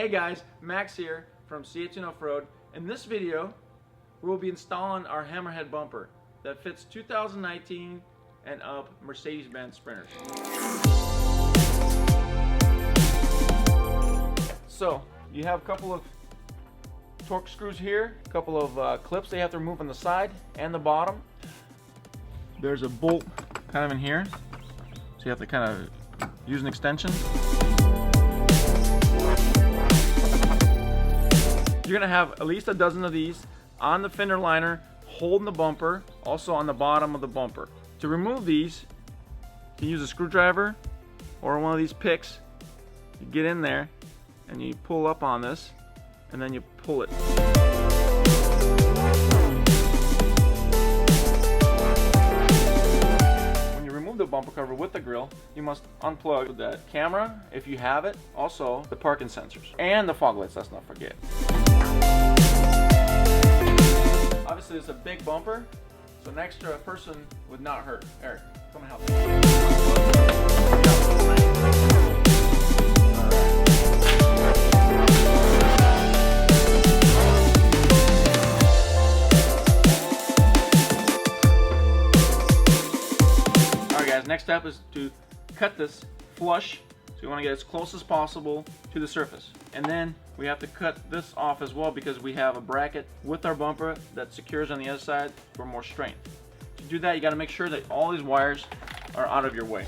Hey guys, Max here from CAtuned Off-Road. In this video, we will be installing our hammerhead bumper that fits 2019 and up Mercedes-Benz Sprinters. So, you have a couple of torque screws here, a couple of clips they have to remove on the side and the bottom. There's a bolt kind of in here, so you have to kind of use an extension. You're going to have at least a dozen of these on the fender liner, holding the bumper, also on the bottom of the bumper. To remove these, you can use a screwdriver or one of these picks. You get in there and you pull up on this and then you pull it. When you remove the bumper cover with the grill, you must unplug the camera if you have it, also the parking sensors and the fog lights, let's not forget. Obviously it's a big bumper, so an extra person would not hurt. Eric, come and help me. Alright guys, next step is to cut this flush. So you want to get as close as possible to the surface. And then we have to cut this off as well because we have a bracket with our bumper that secures on the other side for more strength. To do that, you got to make sure that all these wires are out of your way.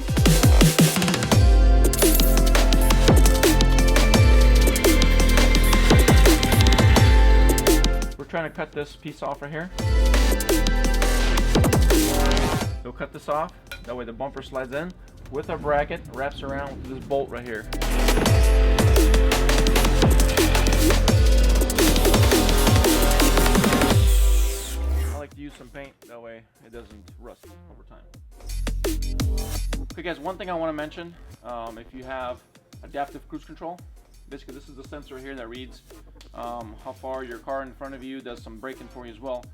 We're trying to cut this piece off right here. So cut this off, that way the bumper slides in with our bracket, wraps around with this bolt right here. I like to use some paint, that way it doesn't rust over time. Okay guys, one thing I want to mention, if you have adaptive cruise control, basically this is the sensor here that reads how far your car in front of you, does some braking for you as well.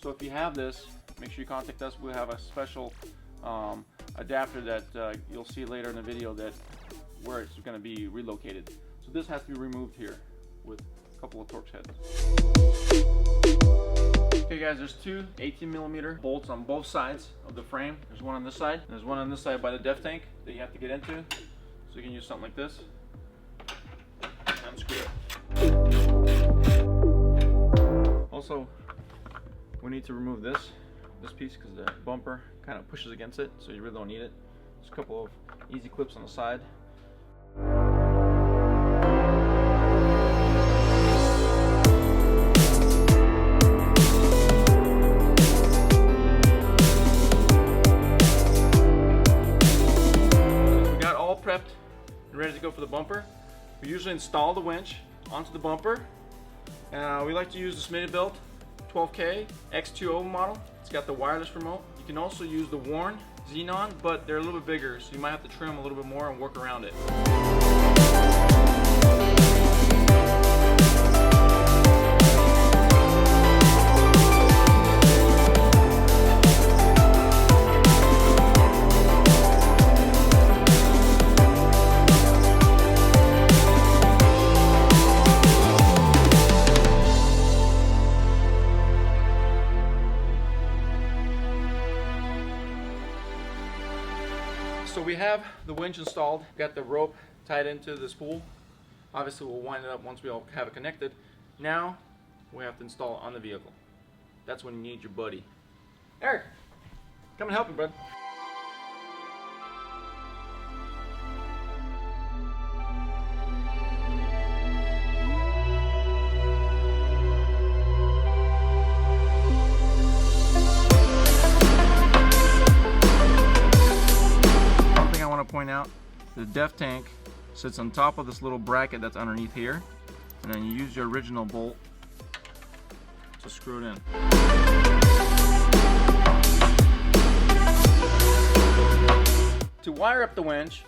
So if you have this, make sure you contact us. We have a special adapter that you'll see later in the video that where it's going to be relocated. So this has to be removed here with a couple of Torx heads. Okay guys, there's two 18mm bolts on both sides of the frame. There's one on this side, and there's one on this side by the def tank that you have to get into. So you can use something like this. Unscrew it. Also, we need to remove this piece because the bumper kind of pushes against it, so you really don't need it. There's a couple of easy clips on the side. We got all prepped and ready to go for the bumper. We usually install the winch onto the bumper. We like to use the Smittybilt 12K X2O model. It's got the wireless remote. You can also use the Warn Xenon, but they're a little bit bigger, so you might have to trim a little bit more and work around it. So we have the winch installed, got the rope tied into the spool. Obviously we'll wind it up once we all have it connected. Now we have to install it on the vehicle. That's when you need your buddy. Eric, come and help me, bud. Point out the def tank sits on top of this little bracket that's underneath here, and then you use your original bolt to screw it in. To wire up the winch,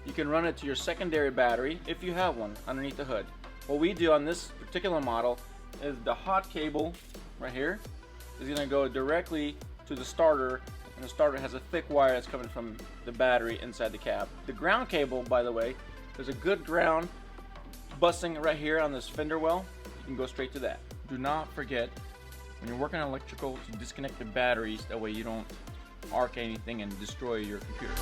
you can run it to your secondary battery if you have one underneath the hood. What we do on this particular model is the hot cable right here is going to go directly to the starter, and the starter has a thick wire that's coming from the battery inside the cab. The ground cable, by the way, there's a good ground busting right here on this fender well, you can go straight to that. Do not forget, when you're working on electrical, to disconnect the batteries. That way you don't arc anything and destroy your computer.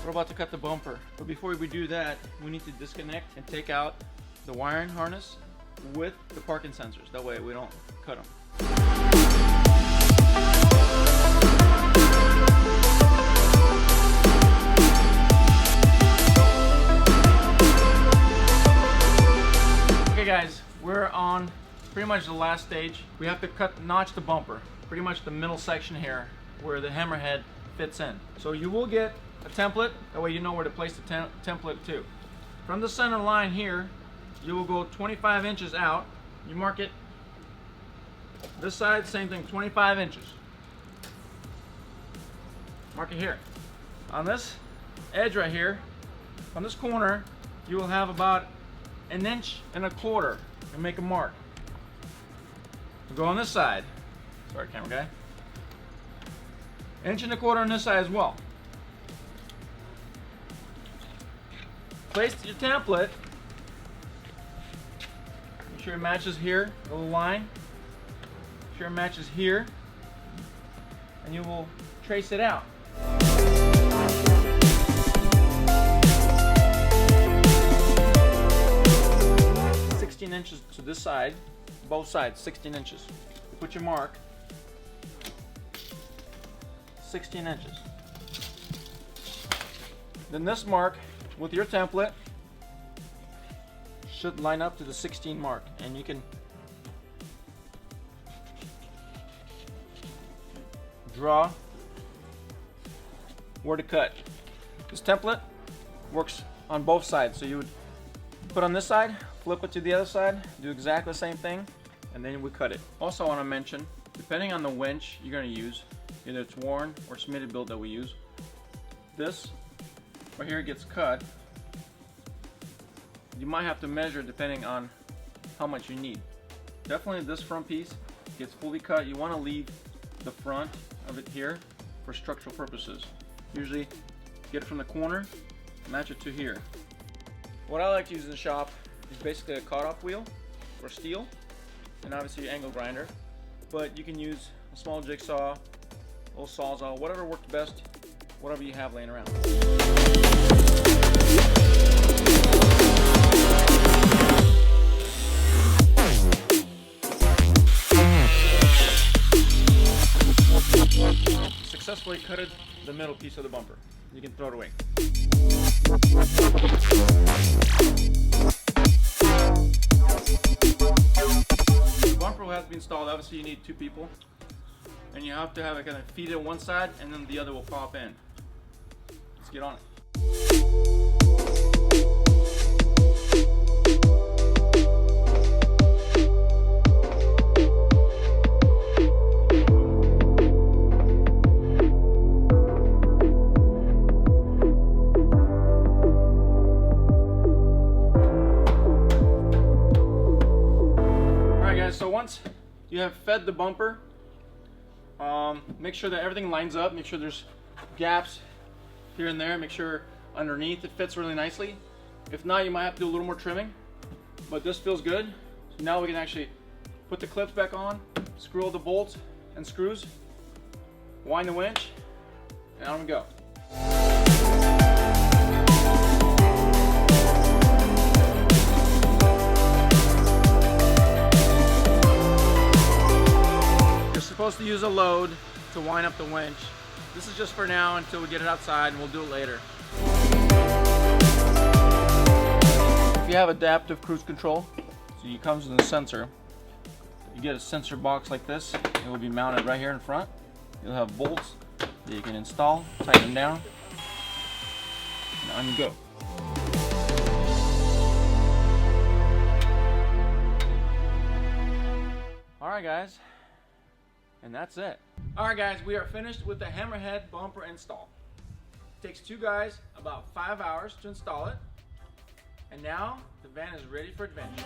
We're about to cut the bumper, but before we do that, we need to disconnect and take out the wiring harness with the parking sensors. That way we don't cut them. Okay guys, we're on pretty much the last stage. We have to notch the bumper, pretty much the middle section here where the hammerhead fits in. So you will get a template, that way you know where to place the template to. From the center line here, you will go 25 inches out. You mark it this side, same thing, 25 inches. Mark it here. On this edge right here, on this corner, you will have about 1.25 inches and make a mark. We'll go on this side. Sorry, camera guy. 1.25 inches on this side as well. Place your template. Make sure it matches here, the little line. Make sure it matches here, and you will trace it out. Inches to this side, both sides, 16 inches. You put your mark, 16 inches. Then this mark with your template should line up to the 16 mark, and you can draw where to cut. This template works on both sides, so you would put on this side, flip it to the other side, do exactly the same thing, and then we cut it. Also I want to mention, depending on the winch you're going to use, either it's Warren or Smittybilt that we use, this right here gets cut. You might have to measure depending on how much you need. Definitely this front piece gets fully cut. You want to leave the front of it here for structural purposes. Usually get it from the corner, match it to here. What I like to use in the shop is basically a cut-off wheel for steel, and obviously your angle grinder. But you can use a small jigsaw, a little sawzall, whatever works best, whatever you have laying around. Successfully cutted the middle piece of the bumper. You can throw it away. The bumper will have to be installed. Obviously you need 2 people, and you have to have it kind of feet on one side and then the other will pop in. Let's get on it. So once you have fed the bumper, make sure that everything lines up. Make sure there's gaps here and there. Make sure underneath it fits really nicely. If not, you might have to do a little more trimming, but this feels good. So now we can actually put the clips back on, screw all the bolts and screws, wind the winch, and on we go. Supposed to use a load to wind up the winch. This is just for now until we get it outside, and we'll do it later. If you have adaptive cruise control, so it comes with a sensor. You get a sensor box like this. It will be mounted right here in front. You'll have bolts that you can install, tighten them down, and on you go. Alright guys, and that's it. Alright guys, we are finished with the hammerhead bumper install. It takes 2 guys about 5 hours to install it. And now the van is ready for adventure.